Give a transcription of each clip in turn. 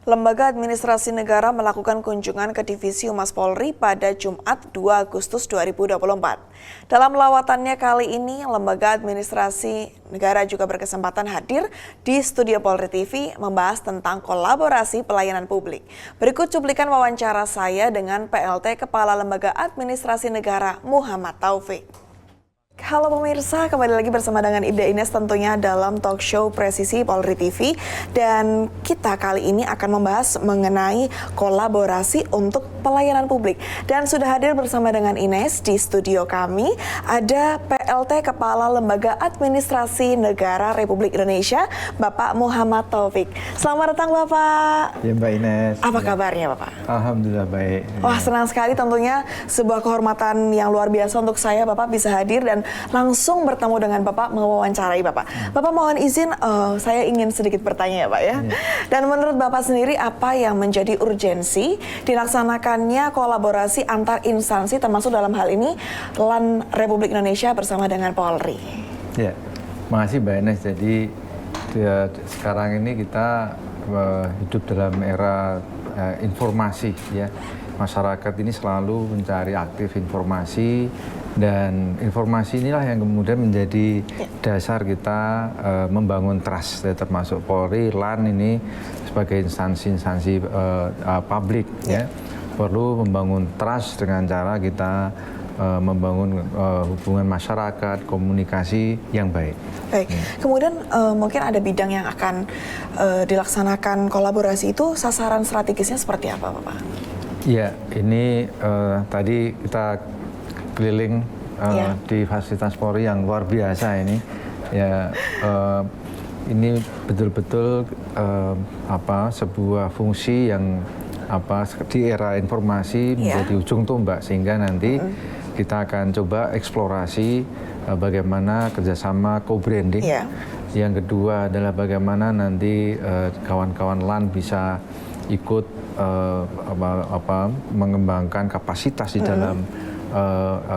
Lembaga Administrasi Negara melakukan kunjungan ke Divisi Humas Polri pada Jumat 2 Agustus 2024. Dalam lawatannya kali ini, Lembaga Administrasi Negara juga berkesempatan hadir di studio Polri TV membahas tentang kolaborasi pelayanan publik. Berikut cuplikan wawancara saya dengan PLT Kepala Lembaga Administrasi Negara Muhammad Taufik. Halo pemirsa, kembali lagi bersama dengan Ibda Ines tentunya dalam talk show Presisi Polri TV. Dan kita kali ini akan membahas mengenai kolaborasi untuk pelayanan publik. Dan sudah hadir bersama dengan Ines di studio kami, ada PLT Kepala Lembaga Administrasi Negara Republik Indonesia, Bapak Muhammad Taufik. Selamat datang Bapak. Ya Mbak Ines. Apa kabarnya Bapak? Alhamdulillah baik. Wah, senang sekali tentunya, sebuah kehormatan yang luar biasa untuk saya Bapak bisa hadir dan langsung bertemu dengan Bapak, mewawancarai Bapak. Bapak mohon izin, saya ingin sedikit bertanya ya Pak ya. Dan menurut Bapak sendiri, apa yang menjadi urgensi dilaksanakannya kolaborasi antar instansi termasuk dalam hal ini LAN Republik Indonesia bersama dengan Polri? Ya, makasih Mbak Ines. Jadi sekarang ini kita hidup dalam era informasi ya. Masyarakat ini selalu mencari aktif informasi, dan informasi inilah yang kemudian menjadi dasar kita membangun trust, termasuk Polri, LAN ini sebagai instansi-instansi publik ya, perlu membangun trust dengan cara kita membangun hubungan masyarakat, komunikasi yang baik. Baik, kemudian mungkin ada bidang yang akan dilaksanakan kolaborasi itu, sasaran strategisnya seperti apa Bapak? Ya, ini tadi kita keliling di fasilitas Polri yang luar biasa ini. Ya, ini betul-betul sebuah fungsi yang di era informasi menjadi ujung tombak, sehingga nanti kita akan coba eksplorasi bagaimana kerjasama co-branding. Yang kedua adalah bagaimana nanti kawan-kawan LAN bisa ikut mengembangkan kapasitas di dalam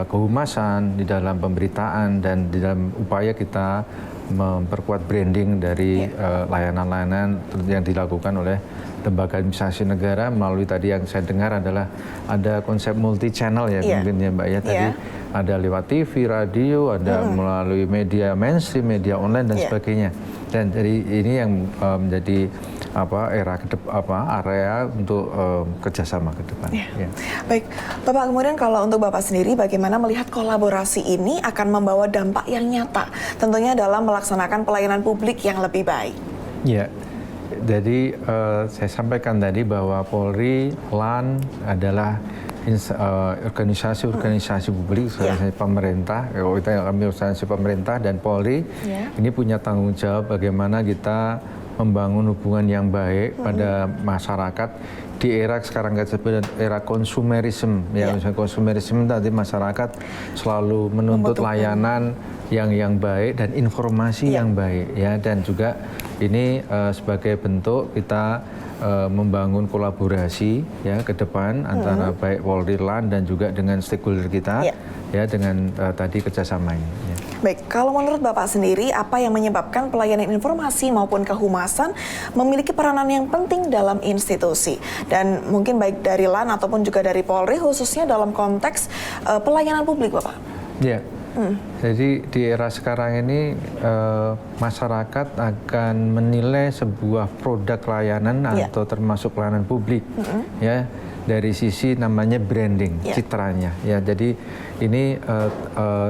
kehumasan, di dalam pemberitaan, dan di dalam upaya kita memperkuat branding dari layanan-layanan yang dilakukan oleh lembaga administrasi negara melalui tadi yang saya dengar adalah ada konsep multi channel ya mungkin ya Mbak ya, tadi ada lewat TV, radio, ada melalui media mainstream, media online dan sebagainya. Dan jadi ini yang menjadi area untuk kerjasama ke depan. Baik, Bapak, kemudian kalau untuk Bapak sendiri, bagaimana melihat kolaborasi ini akan membawa dampak yang nyata, tentunya dalam melaksanakan pelayanan publik yang lebih baik? Ya, jadi saya sampaikan tadi bahwa Polri, LAN adalah organisasi publik, organisasi pemerintah, organisasi pemerintah, dan Polri ini punya tanggung jawab bagaimana kita membangun hubungan yang baik pada masyarakat di era sekarang kita sebut era konsumerisme. Misalnya konsumerisme tadi masyarakat selalu menuntut layanan yang baik dan informasi yang baik ya, dan juga ini sebagai bentuk kita membangun kolaborasi ya ke depan antara baik Polri, LAN dan juga dengan stakeholder kita ya dengan tadi kerjasama ini. Baik, kalau menurut Bapak sendiri, apa yang menyebabkan pelayanan informasi maupun kehumasan memiliki peranan yang penting dalam institusi? Dan mungkin baik dari LAN ataupun juga dari Polri, khususnya dalam konteks pelayanan publik, Bapak? Ya, jadi di era sekarang ini masyarakat akan menilai sebuah produk layanan atau termasuk pelayanan publik ya dari sisi namanya branding, citranya ya. Jadi ini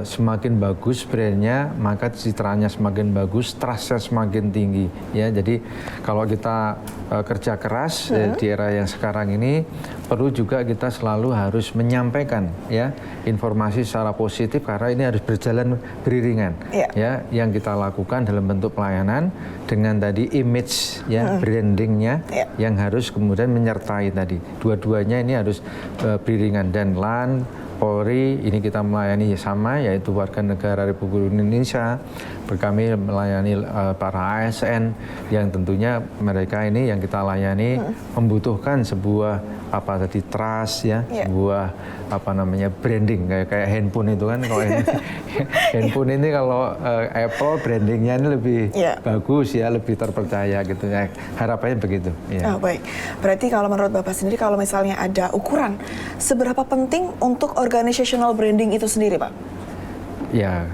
semakin bagus brandnya, maka citranya semakin bagus, trustnya semakin tinggi ya. Jadi kalau kita kerja keras di era yang sekarang ini, perlu juga kita selalu harus menyampaikan ya informasi secara positif, karena ini harus berjalan beriringan ya, yang kita lakukan dalam bentuk pelayanan dengan tadi image ya, brandingnya yang harus kemudian menyertai tadi. Dua-duanya ini harus beriringan, dan LAN, Polri ini kita melayani sama, yaitu warga negara Republik Indonesia, kami melayani para ASN yang tentunya mereka ini yang kita layani membutuhkan sebuah trust ya, sebuah branding kayak handphone itu kan. Kalau handphone ini kalau Apple brandingnya ini lebih bagus ya, lebih terpercaya gitu ya. Harapannya begitu. Ya. Oh, baik. Berarti kalau menurut Bapak sendiri kalau misalnya ada ukuran, seberapa penting untuk organizational branding itu sendiri, Pak? Ya.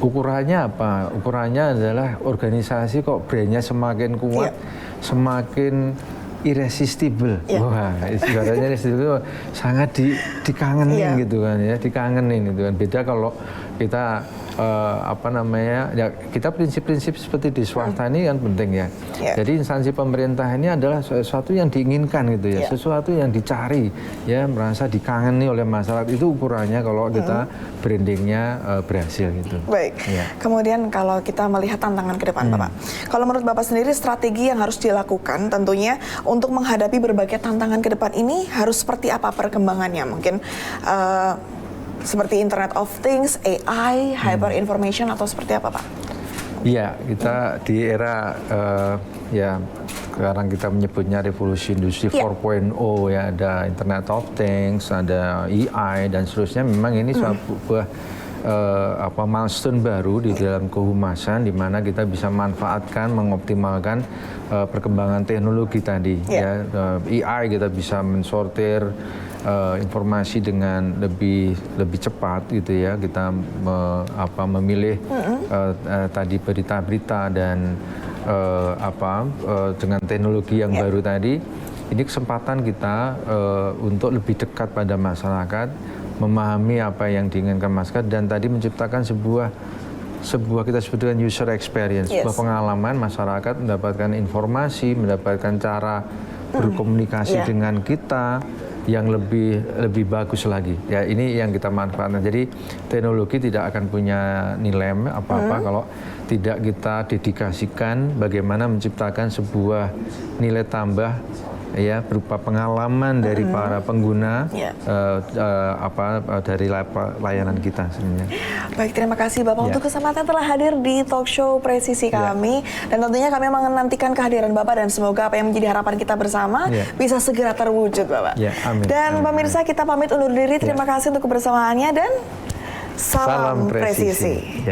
Ukurannya apa? Ukurannya adalah organisasi kok brandnya semakin kuat, semakin irresistible. Wah, ibaratnya irresistible sangat dikangenin gitu kan ya, dikangenin gitu kan. Beda kalau kita kita prinsip-prinsip seperti di swasta ini kan penting ya. Jadi instansi pemerintah ini adalah sesuatu yang diinginkan gitu ya, sesuatu yang dicari ya, merasa dikangeni oleh masyarakat. Itu ukurannya kalau kita brandingnya berhasil gitu. Baik. Kemudian kalau kita melihat tantangan ke depan, Bapak, kalau menurut Bapak sendiri strategi yang harus dilakukan tentunya untuk menghadapi berbagai tantangan ke depan ini harus seperti apa perkembangannya? Mungkin seperti Internet of Things, AI, hyper information atau seperti apa, Pak? Iya, kita di era sekarang kita menyebutnya revolusi industri 4.0 ya, ada Internet of Things, ada AI dan seterusnya. Memang ini sebuah milestone baru di dalam kehumasan di mana kita bisa manfaatkan, mengoptimalkan perkembangan teknologi tadi. Ya, AI kita bisa mensortir informasi dengan lebih cepat gitu ya, kita memilih tadi berita-berita dan dengan teknologi yang baru tadi, ini kesempatan kita untuk lebih dekat pada masyarakat, memahami apa yang diinginkan masyarakat dan tadi menciptakan sebuah kita sebut dengan user experience, sebuah pengalaman masyarakat mendapatkan informasi, mendapatkan cara berkomunikasi dengan kita yang lebih bagus lagi. Ya, ini yang kita manfaatkan. Jadi teknologi tidak akan punya nilai apa-apa kalau tidak kita dedikasikan bagaimana menciptakan sebuah nilai tambah ya, berupa pengalaman dari para pengguna dari layanan kita sebenarnya. Baik, terima kasih Bapak untuk kesempatan telah hadir di talk show Presisi kami, dan tentunya kami menantikan kehadiran Bapak dan semoga apa yang menjadi harapan kita bersama bisa segera terwujud, Bapak. Amin. Dan pemirsa, kita pamit undur diri. Terima kasih untuk kebersamaannya dan salam presisi.